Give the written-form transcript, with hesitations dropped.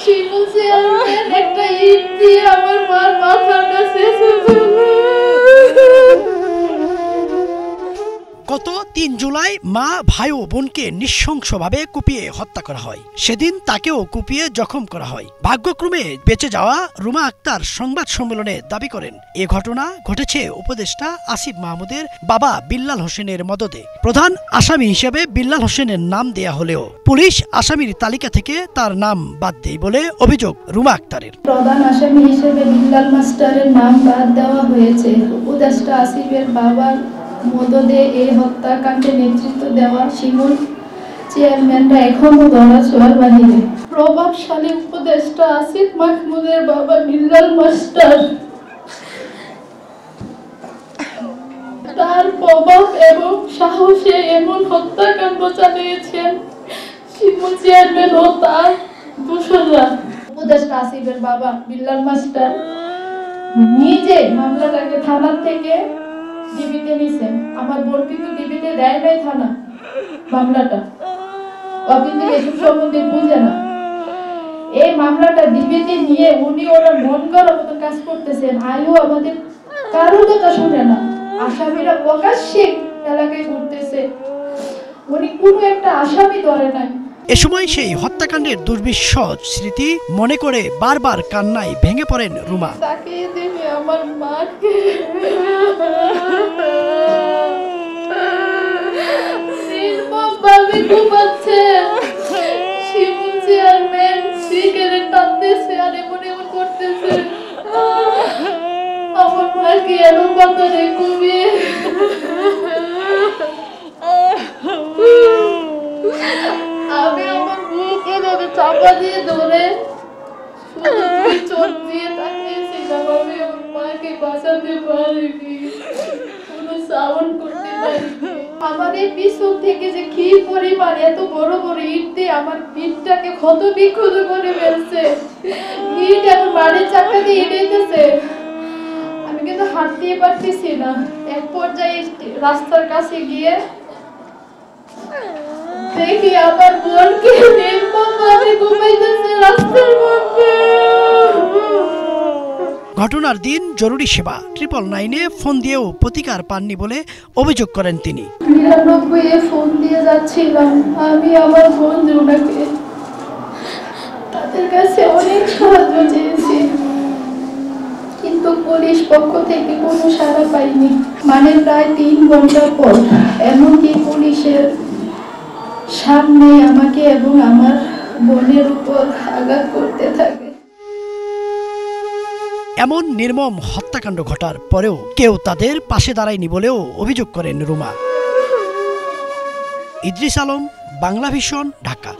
শিমুল chairman একটা ইট দিয়ে আমার মার মাথাটা শেষে ফেলে। গত ৩ জুলাই মা ভাই ও বোনকে নৃশংসভাবে কুপিয়ে হত্যা করা হয়। সেদিন তাকেও কুপিয়ে জখম করা হয়। ভাগ্যক্রমে বেঁচে যাওয়া রুমা আক্তার সংবাদ সম্মেলনে দাবি করেন, এ ঘটনা ঘটেছে উপদেষ্টা আসিফ মাহমুদের বাবা বিল্লাল হোসেনের মদদে। প্রধান আসামি হিসেবে বিল্লাল হোসেনের নাম দেয়া হলেও পুলিশ আসামির তালিকা থেকে তার নাম বাদ দেয় বলে অভিযোগ রুমা আক্তারের। প্রধান আসামি হিসেবে বিল্লাল মাস্টারের নাম বাদ দেওয়া হয়েছে। উপদেষ্টা আসিফের বাবার মদদে এই হত্যাকাণ্ডে নেতৃত্ব দেওয়া শিমুল চেয়ারম্যানরা এখনো ধরাছোঁয়ার বাহিরে। প্রভাবশালী উপদেষ্টা আসিফ মাহমুদের বাবা বিল্লাল মাস্টার তার প্রভাব এবং সাহসে এমন হত্যাকাণ্ড চালিয়েছেন শিমুল চেয়ারম্যান ও তার দোসররা। উপদেষ্টা আসিফের বাবা বিল্লাল মাস্টার নিজে মামলাটাকে থানা থেকে ডিবিতে নিছেন। আমার বোন কিন্তু ডিবিতে দেয় নাই থানা মামলাটা, কিন্তু এসব সম্বন্ধে বুঝে না। এই মামলাটা ডিবিতে নিয়ে উনি ওরা মন করার মতো কাজ করতেছেন। আয়ও আমাদের কারোর কথা শুনে না। আসামিরা প্রকাশ্যে এলাকায় ঘুরতেছে, উনি কোনো একটা আসামি ধরে নাই। এ সময় সেই হত্যাকাণ্ডের দুর্বিষহ স্মৃতি মনে করে বারবার কান্নায় ভেঙে পড়েন রুমা। তাকিয়ে দেখে আমার মাকে নির্মমভাবে কুপাচ্ছে। শিমুল চেয়ারম্যান সিগারেট টানতেছে আর এমন এমন করতেছে। আমার মাকে এমন পাথরে কুপিয়ে আমি আমার বুকে এভাবে চাপা দিয়ে ধরে চোখ দিয়ে তাকিয়েছিলাম। আমি আমার মাকে বাঁচাতে পারিনি, কোনো সাউন্ড করতে পারিনি। আমাদের পিছন থেকে যে কি পরিমাণ এত বড় বড় ইট দিয়ে আমার পিঠটাকে ক্ষত বিক্ষত করে ফেলছে। ইট এখন বাড়ির চাকা দিয়ে ইটেছে, আমি কিন্তু হাঁটতেই পারতেছি না। এক পর্যায়ে রাস্তার কাছে গিয়ে দেখি আমার বোনকে নির্মমভাবে ঘুমাইতেছে রাস্তার মধ্যে। ঘটনার দিন জরুরি সেবা 999-এ ফোন দিয়েও প্রতিকার পাননি বলে অভিযোগ করেন তিনি। 99-এ ফোন দিয়ে যাচ্ছিলাম আমি আমার বোন রুনাকে, তাদের কাছে অনেক সাহায্য চেয়েছি, কিন্তু পুলিশ পক্ষ থেকে কোনো সাড়া পাইনি। মানে প্রায় 3 ঘন্টা পর এমনকি পুলিশের সামনে আমাকে এবং আমার বোনের উপর আঘাত করতে থাকে। এমন নির্মম হত্যাকাণ্ড ঘটার পরেও কেউ তাদের পাশে দাঁড়ায়নি বলেও অভিযোগ করেন রুমা। ইদ্রিস আলম, বাংলা ভিশন, ঢাকা।